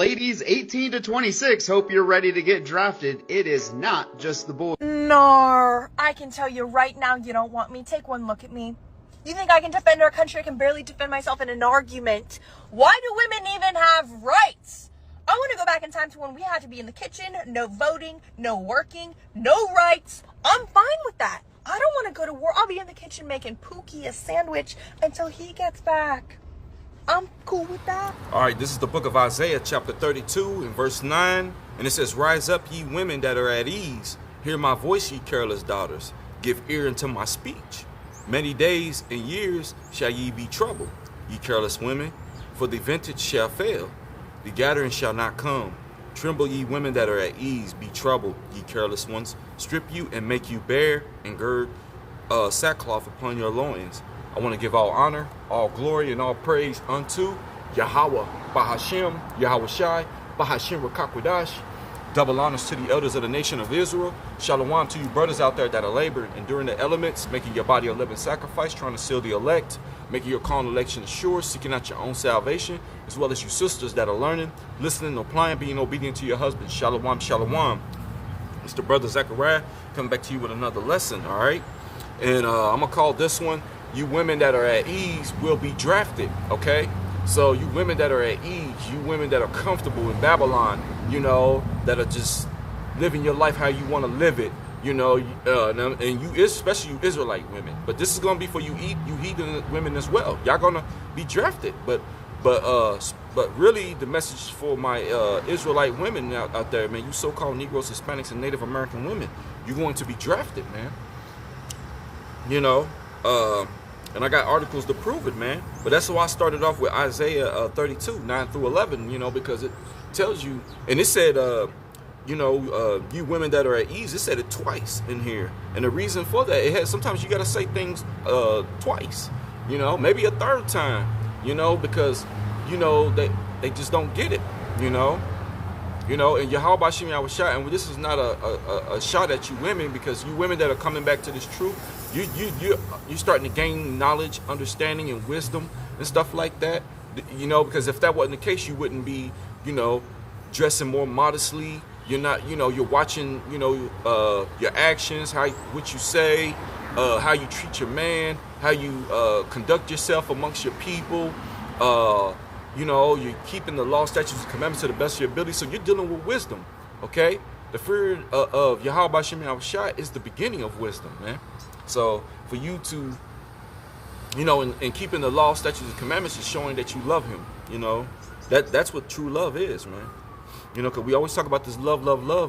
ladies 18 to 26, hope you're ready to get drafted. It is not just the boys. No, I can tell you right now you don't want me. Take one look at me. You think I can defend our country? I can barely defend myself in an argument. Why do women even have rights? I want to go back in time to when we had to be in the kitchen, no voting, no working, no rights. I'm fine with that. I don't want to go to war. I'll be in the kitchen making Pookie a sandwich until he gets back. I'm cool with that. All right, this is the book of Isaiah, chapter 32, and verse 9. And it says, "Rise up, ye women that are at ease. Hear my voice, ye careless daughters. Give ear unto my speech. Many days and years shall ye be troubled, ye careless women, for the vintage shall fail. The gathering shall not come. Tremble, ye women that are at ease. Be troubled, ye careless ones. Strip you and make you bare, and gird sackcloth upon your loins. I want to give all honor, all glory, and all praise unto Yahweh, Bahashem, Yahweh Shai, Bahashem Rakakwadash. Double honors to the elders of the nation of Israel. Shalom to you brothers out there that are laboring, enduring the elements, making your body a living sacrifice, trying to seal the elect, making your call and election sure, seeking out your own salvation, as well as you sisters that are learning, listening, applying, being obedient to your husband. Shalom, shalom. It's the brother Zechariah coming back to you with another lesson, all right? And I'm going to call this one, you women that are at ease will be drafted, okay? So you women that are at ease, you women that are comfortable in Babylon, you know, that are just living your life how you want to live it, you know, and you, especially you Israelite women. But this is going to be for you heathen women as well. Y'all going to be drafted. But really the message for my Israelite women out there, man, you so-called Negroes, Hispanics, and Native American women, you're going to be drafted, man. You know, and I got articles to prove it, man. But that's why I started off with Isaiah 32, 9 through 11, you know, because it tells you, and it said, you know, you women that are at ease, it said it twice in here. And the reason for that, it has, sometimes you got to say things twice, you know, maybe a third time, you know, because, you know, they just don't get it, you know. You know, and Yahweh Hashem Yahweh Shai, and this is not a shot at you women, because you women that are coming back to this truth, you're starting to gain knowledge, understanding, and wisdom and stuff like that. You know, because if that wasn't the case, you wouldn't be, you know, dressing more modestly. You're not, you know, you're watching, you know, your actions, what you say, how you treat your man, how you conduct yourself amongst your people. You know, you're keeping the law, statutes, and commandments to the best of your ability. So you're dealing with wisdom, okay? The fear of Yahweh Hashem Yahweh Shai is the beginning of wisdom, man. So for you to, you know, and keeping the law, statutes, and commandments is showing that you love him, you know. That's what true love is, man. You know, because we always talk about this love,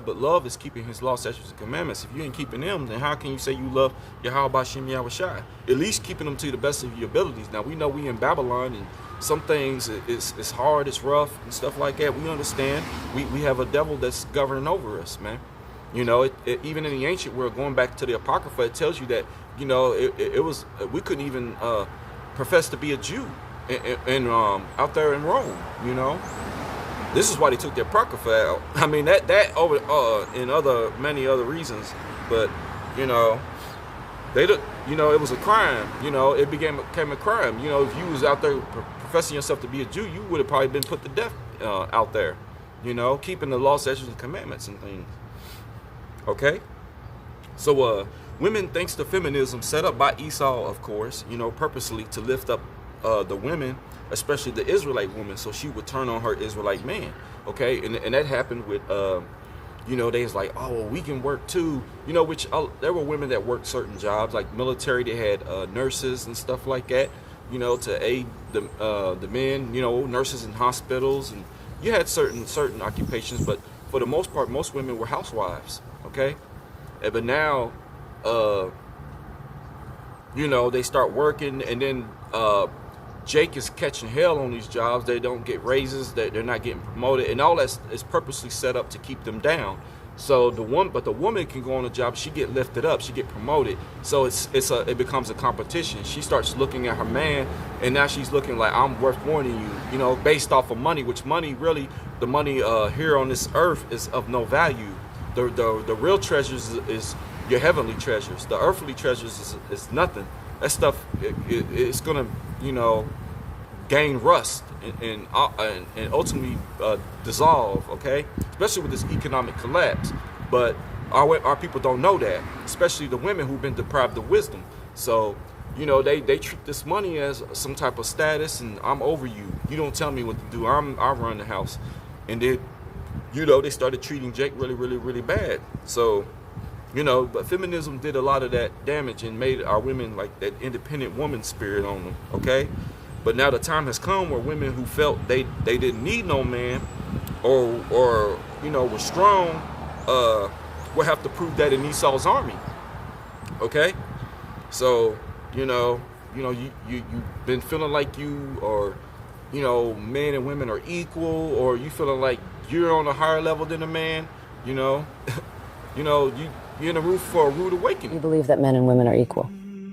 but love is keeping his law, statutes, and commandments. If you ain't keeping them, then how can you say you love Yahweh Hashem Yahweh Shai? At least keeping them to the best of your abilities. Now, we know we in Babylon, and some things it's hard, it's rough, and stuff like that. We understand. We have a devil that's governing over us, man. You know, even in the ancient world, going back to the Apocrypha, it tells you that, you know, it was, we couldn't even profess to be a Jew in out there in Rome, you know. This is why they took the Apocrypha out. I mean, that over and many other reasons, but you know, you know, it was a crime. You know, it became a crime. You know, if you was out there professing yourself to be a Jew, you would have probably been put to death out there. You know, keeping the law, statutes, and commandments and things. Okay, so women, thanks to feminism set up by Esau, of course, you know, purposely to lift up the women, especially the Israelite woman, so she would turn on her Israelite man. Okay, and that happened with you know, they was like, oh, well, we can work too, you know, which there were women that worked certain jobs, like military. They had nurses and stuff like that, you know, to aid the men, you know, nurses in hospitals, and you had certain occupations, but for the most part, most women were housewives. Okay, but now, you know, they start working, and then Jake is catching hell on these jobs. They don't get raises. They're not getting promoted, and all that is purposely set up to keep them down. So the woman can go on a job. She get lifted up. She get promoted. So it becomes a competition. She starts looking at her man, and now she's looking like, I'm worth more than you. You know, based off of money, which money really, the money here on this earth is of no value. The real treasures is your heavenly treasures. The earthly treasures is nothing. That stuff, it's gonna, you know, gain rust and ultimately dissolve, okay? Especially with this economic collapse. But our people don't know that, especially the women who've been deprived of wisdom. So, you know, they treat this money as some type of status, and I'm over you. You don't tell me what to do. I run the house. And then, you know, they started treating Jake really, really, really bad. So, you know, but feminism did a lot of that damage and made our women like that independent woman spirit on them, okay? But now the time has come where women who felt they didn't need no man or you know, were strong, will have to prove that in Esau's army, okay? So, you've been feeling like you or, you know, men and women are equal, or you feeling like you're on a higher level than a man, you know, you're in the room for a rude awakening. You believe that men and women are equal?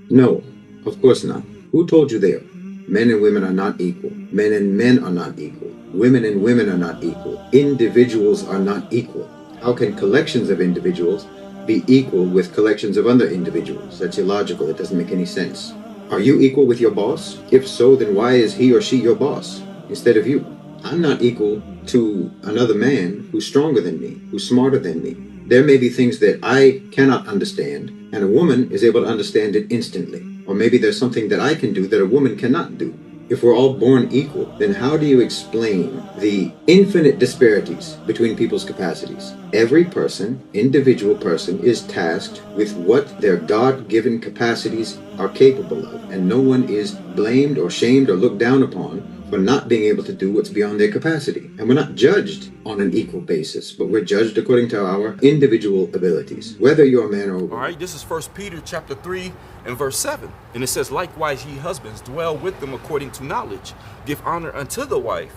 No, of course not. Who told you there? Men and women are not equal. Men and men are not equal. Women and women are not equal. Individuals are not equal. How can collections of individuals be equal with collections of other individuals? That's illogical. It doesn't make any sense. Are you equal with your boss? If so, then why is he or she your boss instead of you? I'm not equal to another man who's stronger than me, who's smarter than me. There may be things that I cannot understand, and a woman is able to understand it instantly. Or maybe there's something that I can do that a woman cannot do. If we're all born equal, then how do you explain the infinite disparities between people's capacities? Every person, individual person, is tasked with what their God-given capacities are capable of, and no one is blamed or shamed or looked down upon for not being able to do what's beyond their capacity. And we're not judged on an equal basis, but we're judged according to our individual abilities, whether you're a man or a woman. All right, this is 1 Peter chapter 3 and verse 7. And it says, likewise, ye husbands, dwell with them according to knowledge. Give honor unto the wife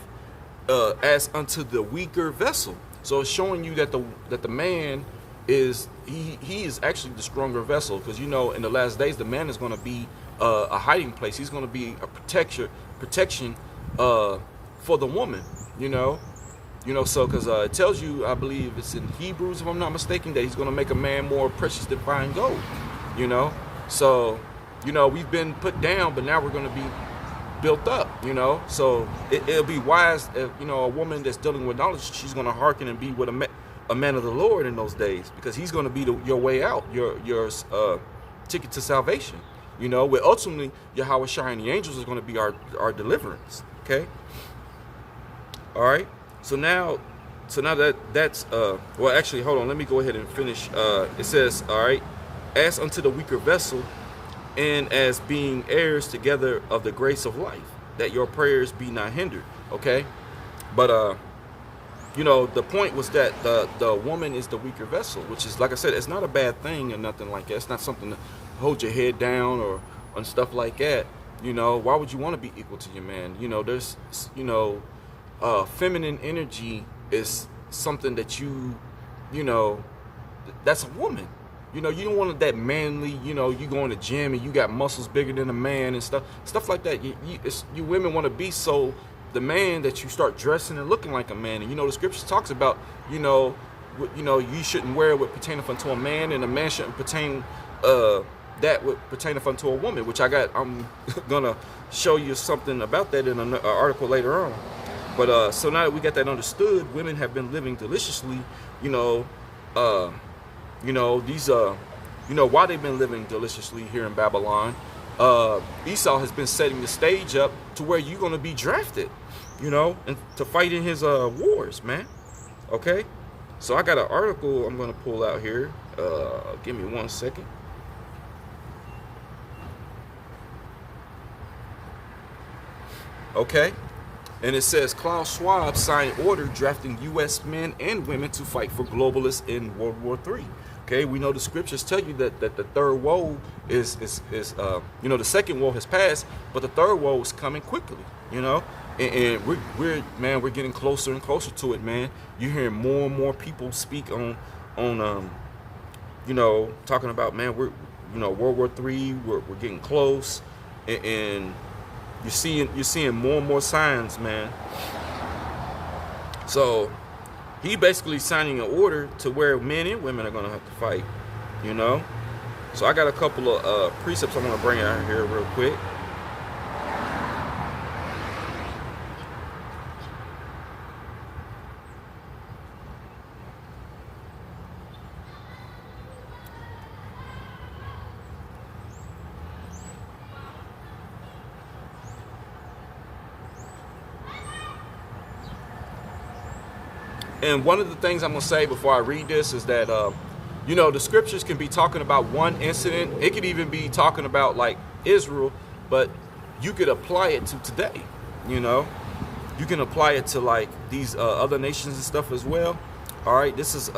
as unto the weaker vessel. So it's showing you that the man is, he is actually the stronger vessel. Because, you know, in the last days, the man is going to be a hiding place. He's going to be a protection for the woman, you know, so because it tells you, I believe it's in Hebrews, if I'm not mistaken, that he's going to make a man more precious than fine gold, you know. So, you know, we've been put down, but now we're going to be built up, you know. So it'll be wise if, you know, a woman that's dealing with knowledge, she's going to hearken and be with a man of the Lord in those days, because he's going to be your way out, your ticket to salvation. You know, where ultimately Yahweh Shai and the angels is going to be our deliverance. Okay. All right. So now that's well, actually, hold on. Let me go ahead and finish. It says, all right, as unto the weaker vessel, and as being heirs together of the grace of life, that your prayers be not hindered. Okay. But you know, the point was that the woman is the weaker vessel, which is, like I said, it's not a bad thing or nothing like that. It's not something to hold your head down or on stuff like that. You know, why would you want to be equal to your man? You know, there's, you know, feminine energy is something that you know, that's a woman. You know, you don't want that manly, you know, you go in the gym and you got muscles bigger than a man and stuff like that. You women want to be so the man that you start dressing and looking like a man. And, you know, the scripture talks about, you know, you shouldn't wear what pertaineth unto a man, and a man shouldn't pertain that what pertaineth unto a woman, which I'm gonna show you something about that in an article later on. But so now that we got that understood, women have been living deliciously, you know, these why they've been living deliciously here in Babylon. Esau has been setting the stage up to where you're gonna be drafted, you know, and to fight in his wars, man. Okay, so I got an article I'm gonna pull out here. Give me 1 second. Okay, and it says Klaus Schwab signed order drafting U.S. men and women to fight for globalists in World War III. Okay, we know the scriptures tell you that the third woe is you know, the second woe has passed, but the third woe is coming quickly. You know, and we're getting closer and closer to it, man. You're hearing more and more people speak on you know, talking about, man, we're, you know, World War III, we're getting close, and you're seeing more and more signs, man. So he basically signing an order to where men and women are gonna have to fight, you know. So I got a couple of precepts I'm gonna bring out here real quick. And one of the things I'm going to say before I read this is that, you know, the scriptures can be talking about one incident. It could even be talking about like Israel, but you could apply it to today. You know, you can apply it to like these other nations and stuff as well. All right, this is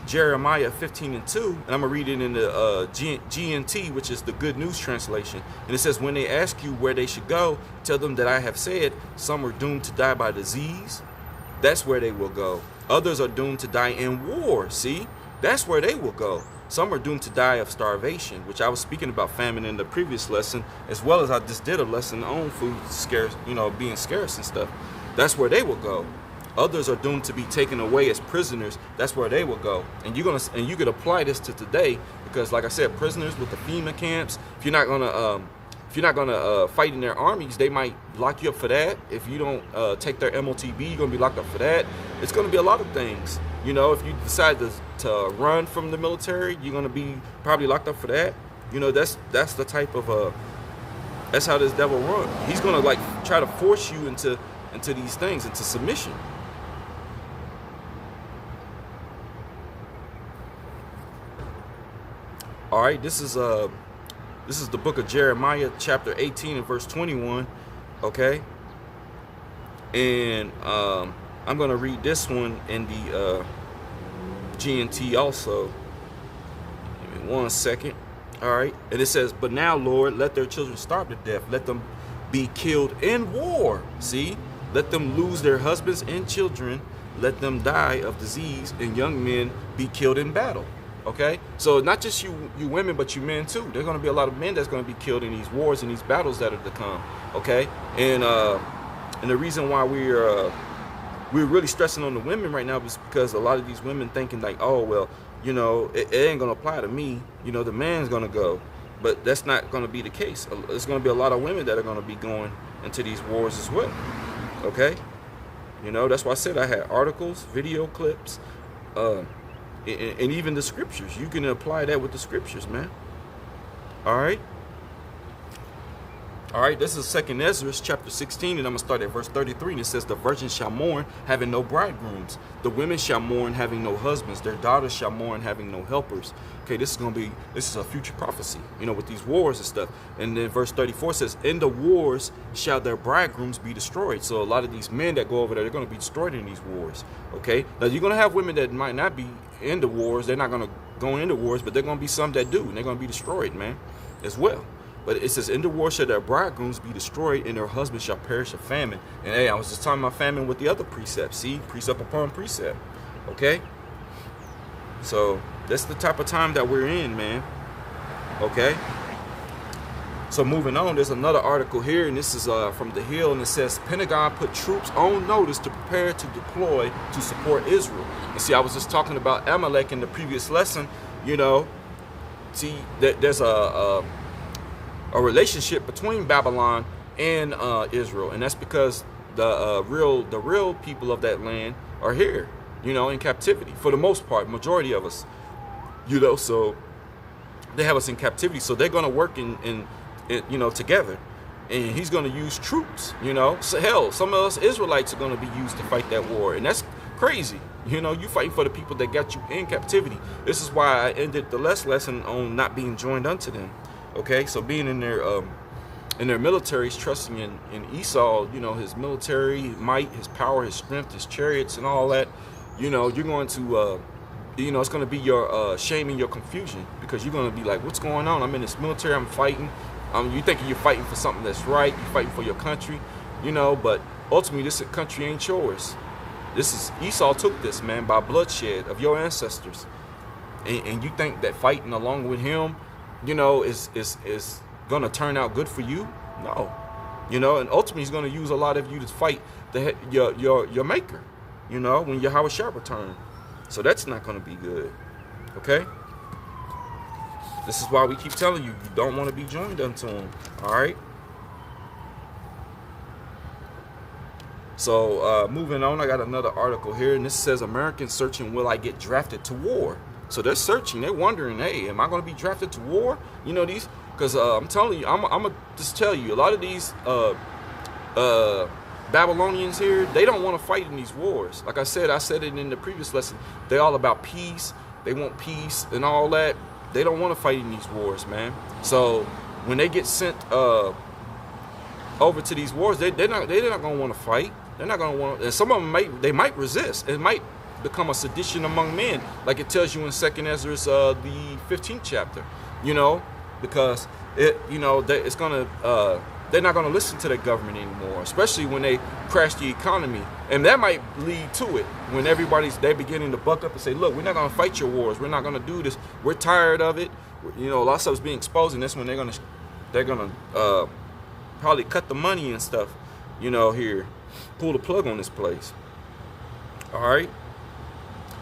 Jeremiah 15:2, and I'm gonna read it in the GNT, which is the Good News translation. And it says, when they ask you where they should go, tell them that I have said some are doomed to die by disease. That's where they will go. Others are doomed to die in war. See, that's where they will go. Some are doomed to die of starvation, which I was speaking about famine in the previous lesson, as well as I just did a lesson on food scarce, you know, being scarce and stuff. That's where they will go. Others are doomed to be taken away as prisoners. That's where they will go. And you could apply this to today, because like I said, prisoners with the FEMA camps, if you're not gonna fight in their armies, they might lock you up for that. If you don't take their MOTB, you're gonna be locked up for that. It's gonna be a lot of things. You know, if you decide to run from the military, you're gonna be probably locked up for that. You know, that's the type of that's how this devil runs. He's gonna like try to force you into these things, into submission. All right, this is the book of Jeremiah, chapter 18 and verse 21. Okay, and I'm gonna read this one in the GNT also. Give me 1 second. All right, and it says, "But now, Lord, let their children starve to death. Let them be killed in war. See, let them lose their husbands and children. Let them die of disease, and young men be killed in battle." Okay, so not just you women, but you men too. There's going to be a lot of men that's going to be killed in these wars and these battles that are to come. Okay, and the reason why we're really stressing on the women right now is because a lot of these women thinking like, oh well, you know, it ain't going to apply to me. You know, the man's going to go, but that's not going to be the case. There's going to be a lot of women that are going to be going into these wars as well. Okay, you know, that's why I said I had articles, video clips. And even the scriptures. You can apply that with the scriptures, man. All right. All right, this is 2nd Ezra, chapter 16, and I'm going to start at verse 33. And it says, "The virgins shall mourn, having no bridegrooms. The women shall mourn, having no husbands. Their daughters shall mourn, having no helpers." Okay, this is a future prophecy, you know, with these wars and stuff. And then verse 34 says, "In the wars shall their bridegrooms be destroyed." So a lot of these men that go over there, they're going to be destroyed in these wars. Okay, now you're going to have women that might not be in the wars. They're not going to go into wars, but they're going to be some that do, and they're going to be destroyed, man, as well. But it says, "In the war shall their bridegrooms be destroyed, and their husbands shall perish of famine." And hey, I was just talking about famine with the other precepts. See, precept upon precept. Okay? So that's the type of time that we're in, man. Okay? So moving on, there's another article here, and this is from The Hill, and it says, "Pentagon put troops on notice to prepare to deploy to support Israel." And see, I was just talking about Amalek in the previous lesson. You know, see, there's a relationship between Babylon and Israel, and that's because the real people of that land are here, you know, in captivity for the most part, majority of us, you know. So they have us in captivity, so they're going to work in you know, together, and he's going to use troops, you know. So hell, some of us Israelites are going to be used to fight that war, and that's crazy. You know, you fighting for the people that got you in captivity. This is why I ended the last lesson on not being joined unto them. Okay, so being in their militaries, trusting in Esau, you know, his military might, his power, his strength, his chariots, and all that. You know, you're going to, you know, it's going to be your shame and your confusion, because you're going to be like, what's going on? I'm in this military, I'm fighting. You thinking you're fighting for something that's right, you're fighting for your country, you know, but ultimately this country ain't yours. This is, Esau took this, man, by bloodshed of your ancestors, and you think that fighting along with him, you know, is gonna turn out good for you? No, you know, and ultimately he's gonna use a lot of you to fight your maker, you know, when Yahweh shall return. So that's not gonna be good. Okay, this is why we keep telling you, you don't want to be joined unto him. All right. So moving on, I got another article here, and this says, "Americans searching, will I get drafted to war?" So they're searching, they're wondering, hey, am I going to be drafted to war? You know, these, because I'm telling you, I'm going to just tell you, a lot of these Babylonians here, they don't want to fight in these wars. Like I said it in the previous lesson. They're all about peace. They want peace and all that. They don't want to fight in these wars, man. So when they get sent over to these wars, they're not gonna want to fight. They're not gonna want. And some of them might resist. It might become a sedition among men, like it tells you in 2nd Ezra, the 15th chapter. You know, because it's gonna. They're not going to listen to the government anymore, especially when they crash the economy. And that might lead to it when they're beginning to buck up and say, look, we're not going to fight your wars. We're not going to do this. We're tired of it. You know, a lot of stuff's being exposed, and that's when they're going to probably cut the money and stuff, you know, here, pull the plug on this place. All right.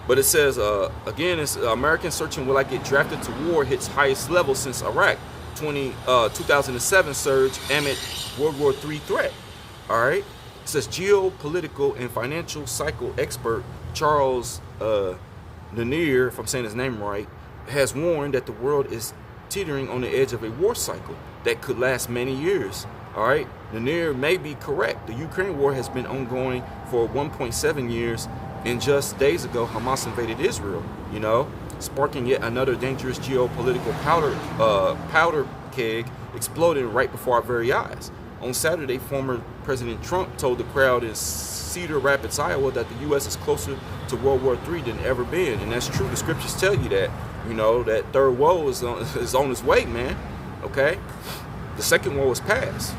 But it says, again, it's American searching will I get drafted to war hits highest level since Iraq. 2007 surge amid World War III threat. All right. It says geopolitical and financial cycle expert Charles Lanier, if I'm saying his name right, has warned that the world is teetering on the edge of a war cycle that could last many years. All right. Lanier may be correct. The Ukraine war has been ongoing for 1.7 years, and just days ago, Hamas invaded Israel, you know, sparking yet another dangerous geopolitical powder keg exploding right before our very eyes. On Saturday, former President Trump told the crowd in Cedar Rapids, Iowa, that the U.S. is closer to World War III than ever been. And that's true. The scriptures tell you that. You know, that third woe is on its way, man. Okay? The second woe is past.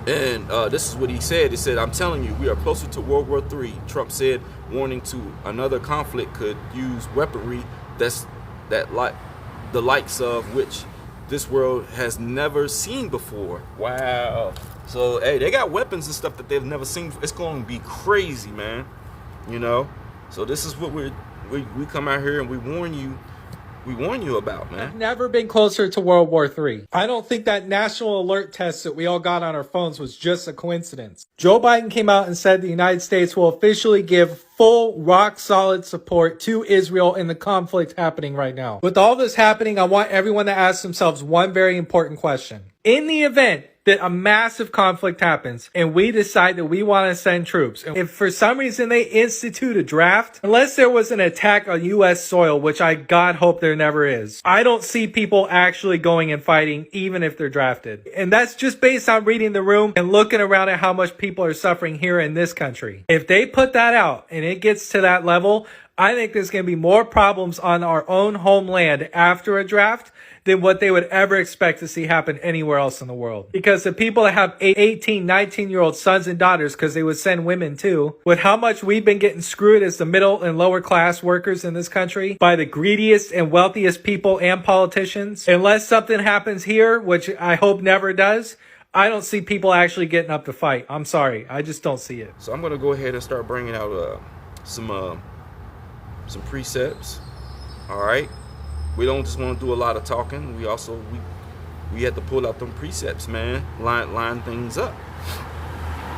And this is what he said. He said, I'm telling you, we are closer to World War III. Trump said, warning to another conflict could use weaponry the likes of which this world has never seen before. Wow. So, hey, they got weapons and stuff that they've never seen. It's going to be crazy, man. You know? So this is what we come out here and we warn you about, man. I've never been closer to World War III. I don't think that national alert test that we all got on our phones was just a coincidence. Joe Biden came out and said the United States will officially give full, rock-solid support to Israel in the conflict happening right now. With all this happening, I want everyone to ask themselves one very important question. In the event that a massive conflict happens and we decide that we want to send troops, and if for some reason they institute a draft, unless there was an attack on U.S. soil, which I God hope there never is, I don't see people actually going and fighting even if they're drafted. And that's just based on reading the room and looking around at how much people are suffering here in this country. If they put that out and it gets to that level, I think there's going to be more problems on our own homeland after a draft than what they would ever expect to see happen anywhere else in the world. Because the people that have 18, 19-year-old sons and daughters, because they would send women too, with how much we've been getting screwed as the middle and lower class workers in this country by the greediest and wealthiest people and politicians, unless something happens here, which I hope never does, I don't see people actually getting up to fight. I'm sorry. I just don't see it. So I'm going to go ahead and start bringing out some precepts. All right. We don't just want to do a lot of talking. We also we had to pull out them precepts, man. Line things up.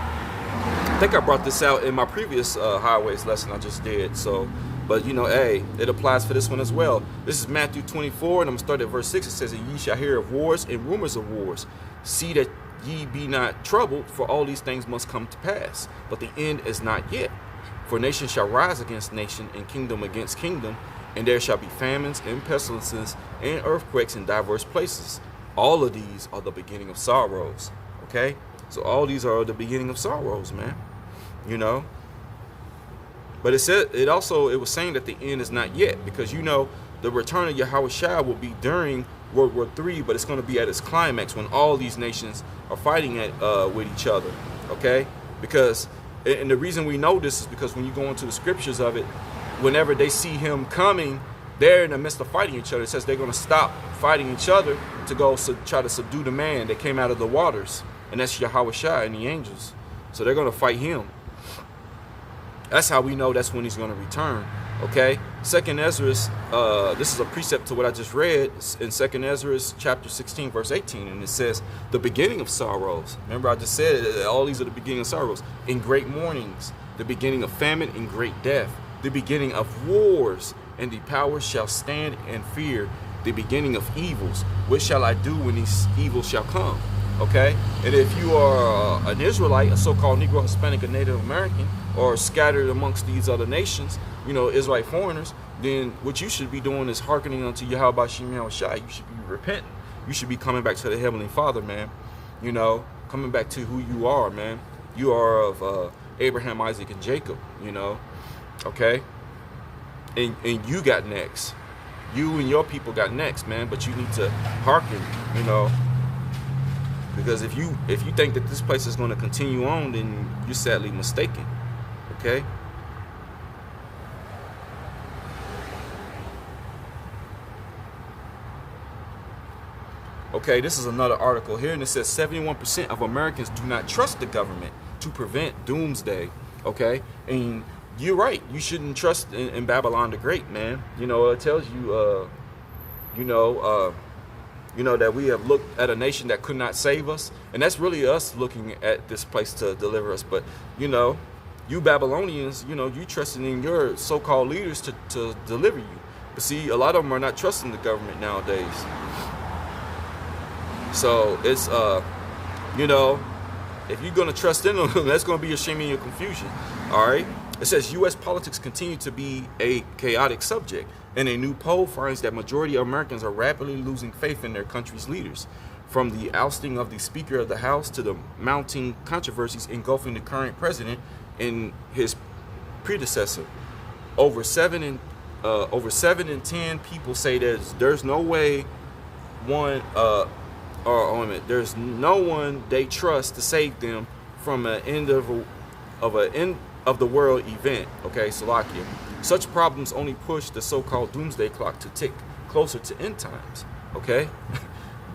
I think I brought this out in my previous highways lesson I just did. So, but you know, hey, it applies for this one as well. This is Matthew 24, and I'm gonna start at verse 6. It says, "And ye shall hear of wars and rumors of wars. See that ye be not troubled, for all these things must come to pass. But the end is not yet. For nation shall rise against nation, and kingdom against kingdom. And there shall be famines and pestilences and earthquakes in diverse places. All of these are the beginning of sorrows." Okay? So all these are the beginning of sorrows, man. You know? But it was saying that the end is not yet, because you know the return of Yahushua will be during World War III, but it's going to be at its climax when all these nations are fighting with each other. Okay? Because, and the reason we know this is because when you go into the scriptures of it, whenever they see him coming, they're in the midst of fighting each other. It says they're going to stop fighting each other to go try to subdue the man that came out of the waters. And that's Yahushua and the angels. So they're going to fight him. That's how we know that's when he's going to return. Okay? 2nd Ezra, this is a precept to what I just read in 2nd Ezra chapter 16, verse 18. And it says, the beginning of sorrows. Remember I just said all these are the beginning of sorrows. In great mournings, the beginning of famine and great death. The beginning of wars, and the powers shall stand and fear. The beginning of evils. What shall I do when these evils shall come? okay? And if you are an Israelite, a so-called Negro, Hispanic, or Native American, or scattered amongst these other nations, you know, Israelite foreigners, then what you should be doing is hearkening unto Yahweh Shem Yahushua. You should be repenting. You should be coming back to the Heavenly Father, man. You know, coming back to who you are, man. You are of Abraham, Isaac, and Jacob, you know, okay? And you got next. You and your people got next, man. But you need to hearken, you know, because if you think that this place is going to continue on, then you're sadly mistaken, okay? Okay, this is another article here, and it says 71% of Americans do not trust the government to prevent doomsday. Okay, and you're right. You shouldn't trust in Babylon the Great, man. You know, it tells you, you know that we have looked at a nation that could not save us, and that's really us looking at this place to deliver us. But you know, you Babylonians, you know, you trusting in your so-called leaders to deliver you. But see, a lot of them are not trusting the government nowadays. So it's, you know, if you're going to trust in them, that's going to be your shame and your confusion. All right. It says U.S. politics continue to be a chaotic subject, and a new poll finds that majority of Americans are rapidly losing faith in their country's leaders. From the ousting of the Speaker of the House to the mounting controversies engulfing the current president and his predecessor, over 7 in 10 people say there's no way there's no one they trust to save them from an end of the world event. Okay, Salakia. Such problems only push the so-called doomsday clock to tick closer to end times. Okay,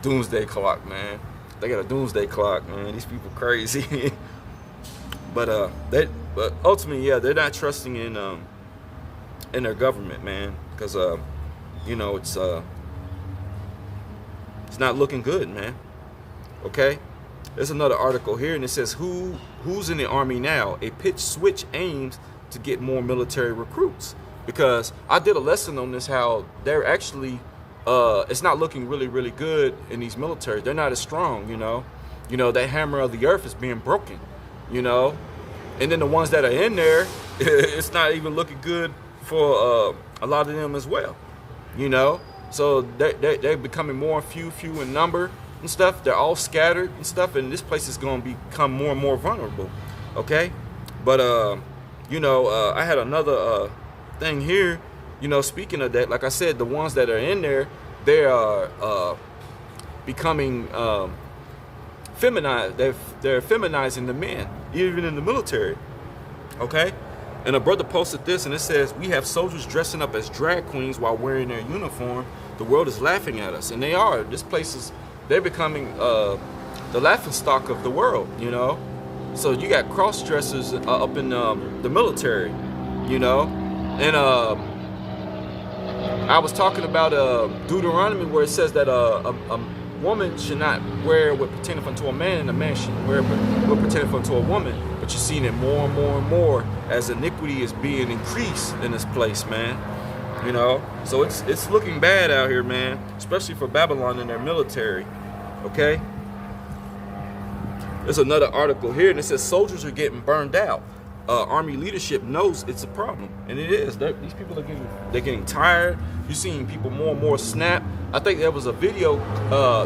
doomsday clock, man. They got a doomsday clock, man. These people crazy. but ultimately, yeah, they're not trusting in their government, man, because you know, it's not looking good, man. Okay, there's another article here, and it says who's in the army now? A pitch switch aims to get more military recruits. Because I did a lesson on this, how they're actually it's not looking really good in these militaries. They're not as strong, you know. That hammer of the earth is being broken, you know. And then the ones that are in there, it's not even looking good for a lot of them as well, you know. So they're becoming more few in number and stuff. They're all scattered and stuff, and this place is going to become more and more vulnerable. Okay, but you know, I had another thing here. You know, speaking of that, like I said, the ones that are in there, they are becoming feminized. They're feminizing the men, even in the military. Okay. And a brother posted this, and it says, we have soldiers dressing up as drag queens while wearing their uniform. The world is laughing at us. And they are. This place is, they're becoming the laughing stock of the world, you know. So you got cross-dressers up in the military, you know. And I was talking about Deuteronomy, where it says that a woman should not wear what pertaineth unto a man, and a man should wear what pertaineth unto a woman. But you're seeing it more and more and more as iniquity is being increased in this place, man. You know, so it's looking bad out here, man, especially for Babylon and their military. Okay. There's another article here, and it says soldiers are getting burned out. Army leadership knows it's a problem, and it is. These people are getting tired. You're seeing people more and more snap. I think there was a video.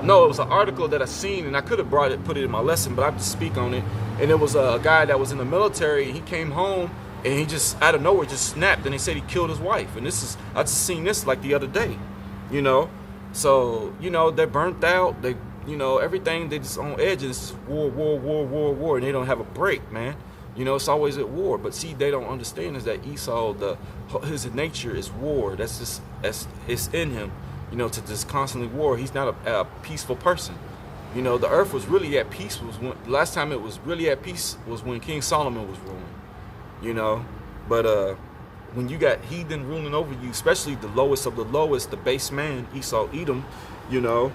No, it was an article that I seen, and I could have put it in my lesson, but I have to speak on it. And it was a guy that was in the military, and he came home, and he just out of nowhere just snapped, and they said he killed his wife. And I just seen this like the other day, you know. So you know, they're burnt out. They, you know, everything, they just on edge. And it's war, and they don't have a break, man. You know, it's always at war. But see, they don't understand is that Esau, his nature is war. It's in him, you know, to just constantly war. He's not a peaceful person. You know, the earth was really at peace. Last time it was really at peace was when King Solomon was ruling. You know, but when you got heathen ruling over you, especially the lowest of the lowest, the base man, Esau, Edom, you know,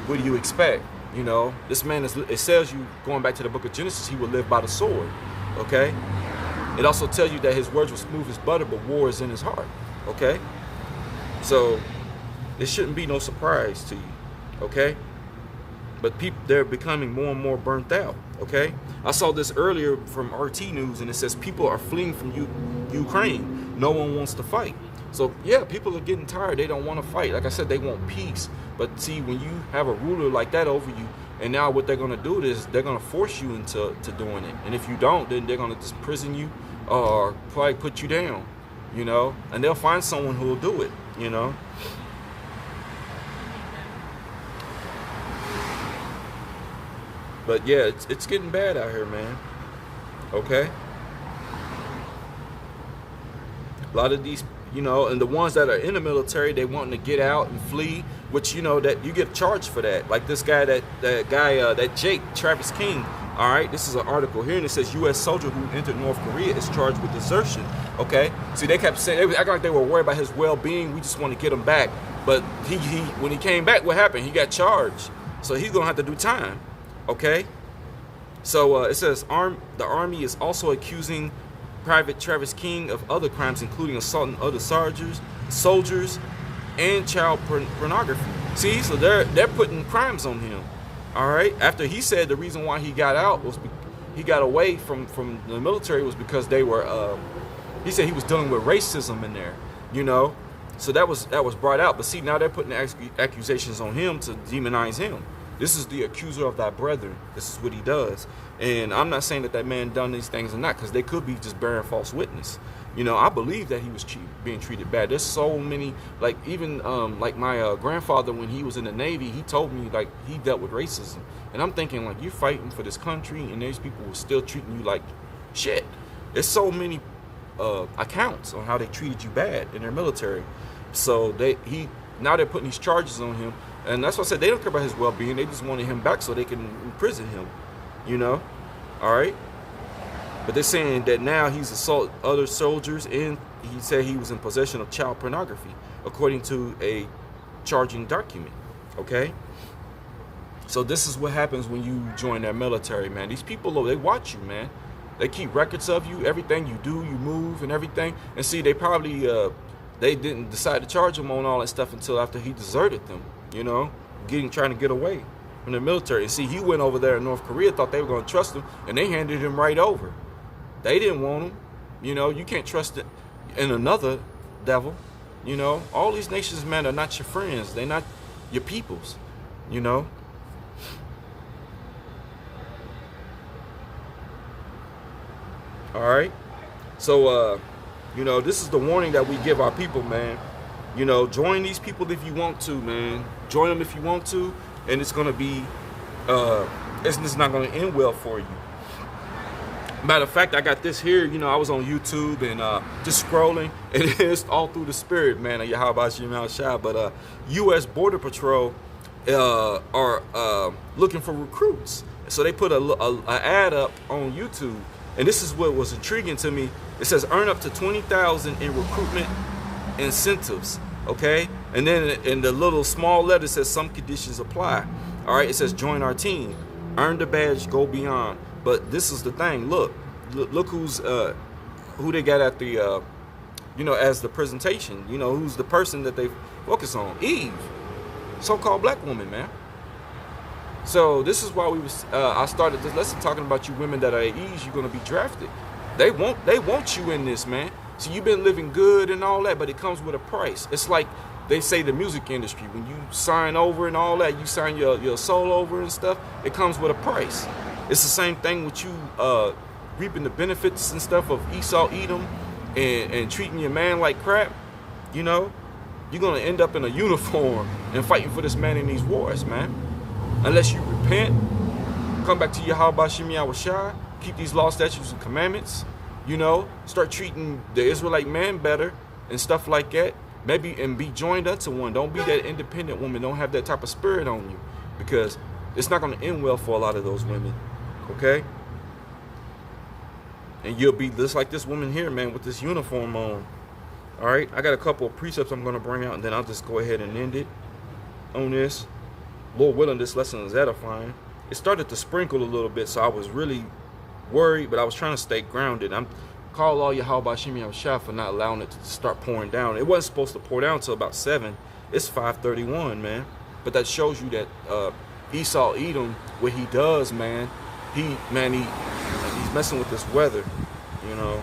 what do you expect? You know, this man it says you, going back to the book of Genesis, he will live by the sword. Okay. It also tells you that his words will smooth as butter, but war is in his heart. Okay. So it shouldn't be no surprise to you. Okay. but they're becoming more and more burnt out. Okay, I saw this earlier from RT News, and it says people are fleeing from Ukraine. No one wants to fight. So yeah, people are getting tired. They don't want to fight. Like I said, they want peace. But see, when you have a ruler like that over you, and now what they're gonna do is they're gonna force you into doing it. And if you don't, then they're gonna just prison you or probably put you down. You know, and they'll find someone who will do it. You know. But yeah, it's getting bad out here, man. Okay. A lot of these, you know, and the ones that are in the military, they wanting to get out and flee, which, you know, that you get charged for that. Like this guy, that Jake Travis King. All right, this is an article here, and it says U.S. soldier who entered North Korea is charged with desertion. Okay, see, they kept saying, they acting like they were worried about his well-being. We just want to get him back. But he when he came back, what happened? He got charged, so he's gonna have to do time. Okay, so it says the Army is also accusing Private Travis King of other crimes, including assaulting other soldiers, and child pornography. See, so they're putting crimes on him. All right, after he said the reason why he got out was he got away from the military was because they were. He said he was dealing with racism in there. You know, so that was brought out. But see, now they're putting accusations on him to demonize him. This is the accuser of thy brethren. This is what he does. And I'm not saying that man done these things or not, because they could be just bearing false witness. You know, I believe that he was being treated bad. There's so many, like even like my grandfather, when he was in the Navy, he told me like he dealt with racism. And I'm thinking like, you're fighting for this country and these people were still treating you like shit. There's so many accounts on how they treated you bad in their military. So now they're putting these charges on him. And that's why I said they don't care about his well-being. They just wanted him back so they can imprison him, you know? All right? But they're saying that now he's assaulted other soldiers, and he said he was in possession of child pornography, according to a charging document, okay? So this is what happens when you join that military, man. These people, they watch you, man. They keep records of you, everything you do, you move and everything. And see, they probably, they didn't decide to charge him on all that stuff until after he deserted them. You know, trying to get away from the military. And see, he went over there in North Korea, thought they were going to trust him, and they handed him right over. They didn't want him. You know, you can't trust it in another devil. You know, all these nations, man, are not your friends. They're not your peoples. You know. All right. So, you know, this is the warning that we give our people, man. You know, join these people if you want to, man. Join them if you want to, and it's gonna be, it's not gonna end well for you. Matter of fact, I got this here. You know, I was on YouTube and just scrolling, and it's all through the spirit, man. Of Yahweh Shem Shah. But U.S. Border Patrol are looking for recruits, so they put a ad up on YouTube, and this is what was intriguing to me. It says earn up to $20,000 in recruitment incentives, okay? And then in the little small letter, it says some conditions apply. All right, it says join our team, earn the badge, go beyond. But this is the thing. Look who's who they got at the you know, as the presentation. You know, who's the person that they focus on? Eve, so-called black woman, man. So this is why I started this lesson talking about you women that are at ease. You're gonna be drafted. They want you in this, man. So you've been living good and all that, but it comes with a price. It's like they say the music industry, when you sign over and all that, you sign your soul over and stuff, it comes with a price. It's the same thing with you reaping the benefits and stuff of Esau, Edom, and treating your man like crap. You know, you're going to end up in a uniform and fighting for this man in these wars, man. Unless you repent, come back to Yahweh Shem Shah, keep these law, statutes, and commandments. You know, start treating the Israelite man better and stuff like that. Maybe, and be joined unto one. Don't be that independent woman. Don't have that type of spirit on you, because it's not going to end well for a lot of those women. Okay? And you'll be just like this woman here, man, with this uniform on. All right? I got a couple of precepts I'm going to bring out, and then I'll just go ahead and end it on this. Lord willing, this lesson is edifying. It started to sprinkle a little bit, so I was really worried, but I was trying to stay grounded. I'm call all Yahweh Shem Shah for not allowing it to start pouring down. It wasn't supposed to pour down until about 7. It's 5:31, man. But that shows you that Esau Edom, what he does, man, he's messing with this weather, you know.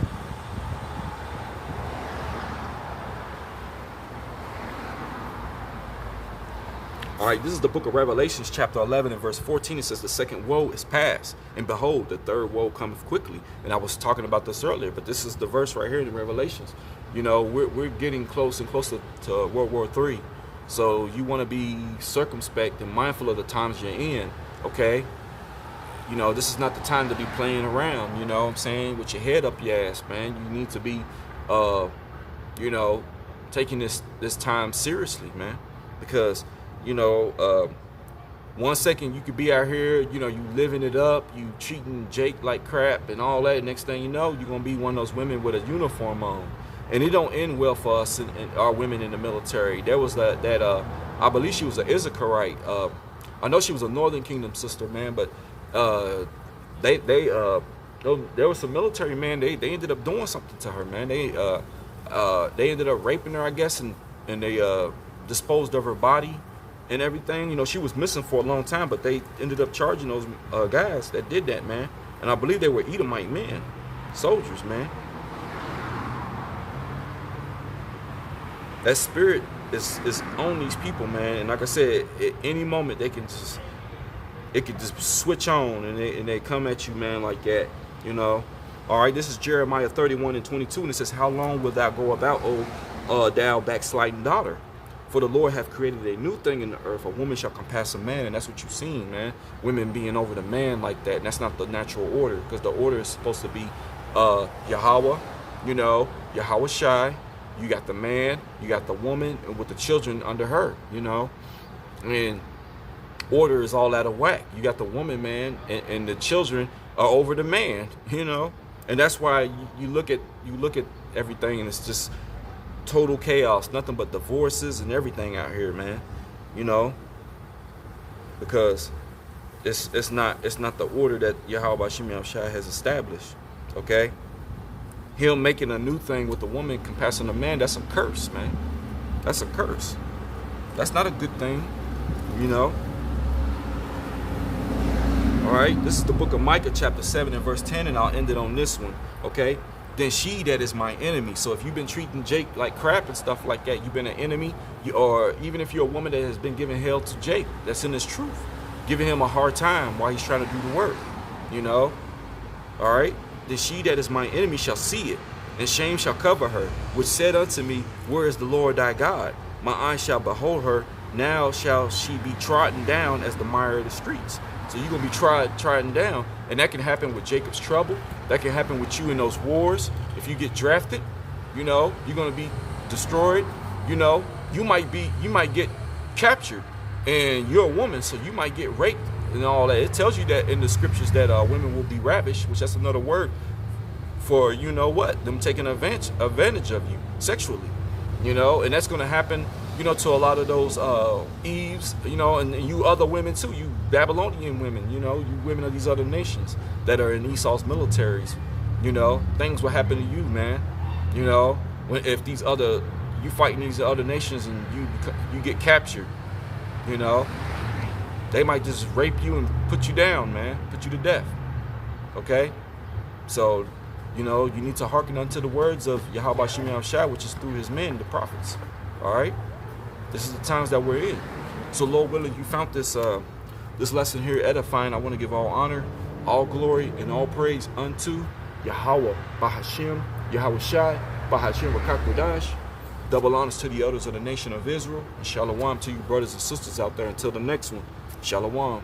All right, this is the book of Revelations, chapter 11 and verse 14. It says, the second woe is past, and behold, the third woe cometh quickly. And I was talking about this earlier, but this is the verse right here in Revelations. You know, we're getting close and closer to World War III. So you want to be circumspect and mindful of the times you're in, okay? You know, this is not the time to be playing around, you know what I'm saying, with your head up your ass, man. You need to be, you know, taking this time seriously, man, because you know, 1 second you could be out here, you know, you living it up, you treating Jake like crap and all that. Next thing you know, you're gonna be one of those women with a uniform on, and it don't end well for us and our women in the military. There was that I believe she was an Issacharite. I know she was a Northern Kingdom sister, man, but there was some military, man. They ended up doing something to her, man. They ended up raping her, I guess, and they disposed of her body and everything. You know, she was missing for a long time, but they ended up charging those guys that did that, man. And I believe they were Edomite men, soldiers, man. That spirit is on these people, man. And like I said, at any moment it could just switch on and they come at you, man, like that, you know. All right, this is Jeremiah 31 and 22, and it says, how long wilt thou go about, O thou backsliding daughter? For the Lord hath created a new thing in the earth. A woman shall compass a man. And that's what you've seen, man. Women being over the man like that. And that's not the natural order. Because the order is supposed to be Yahweh, you know, Yahweh Shai. You got the man, you got the woman, and with the children under her, you know. And order is all out of whack. You got the woman, man, and the children are over the man, you know. And that's why you look at everything, and it's just total chaos, nothing but divorces and everything out here, man, you know, because it's not the order that Yahweh Shai has established, okay? Him making a new thing with the woman compassing a man, that's a curse, man. That's a curse. That's not a good thing, you know. All right, this is the book of Micah, chapter 7 and verse 10, and I'll end it on this one, okay? Then she that is my enemy. So if you've been treating Jake like crap and stuff like that, you've been an enemy. Or even if you're a woman that has been giving hell to Jake, that's in his truth, giving him a hard time while he's trying to do the work, you know. All right, then she that is my enemy shall see it, and shame shall cover her, which said unto me, where is the Lord thy God? My eyes shall behold her, now shall she be trodden down as the mire of the streets. So you're going to be trodden down. And that can happen with Jacob's trouble. That can happen with you in those wars. If you get drafted, you know, you're going to be destroyed. You know, you might get captured, and you're a woman, so you might get raped and all that. It tells you that in the scriptures that women will be ravished, which that's another word for, you know what, them taking advantage of you sexually, you know. And that's going to happen, you know, to a lot of those Eves, you know, and you other women too, you Babylonian women, you know, you women of these other nations that are in Esau's militaries, you know. Things will happen to you, man, you know, if you fighting these other nations and you get captured, you know, they might just rape you and put you down, man, put you to death, okay? So, you know, you need to hearken unto the words of Yahweh Shai, which is through his men, the prophets, all right? This is the times that we're in. So, Lord willing, you found this lesson here edifying. I want to give all honor, all glory, and all praise unto Yahweh Bahashem, Yahweh Shai, Bahashem Rakakodash. Double honors to the elders of the nation of Israel. And shalom to you brothers and sisters out there. Until the next one, shalom.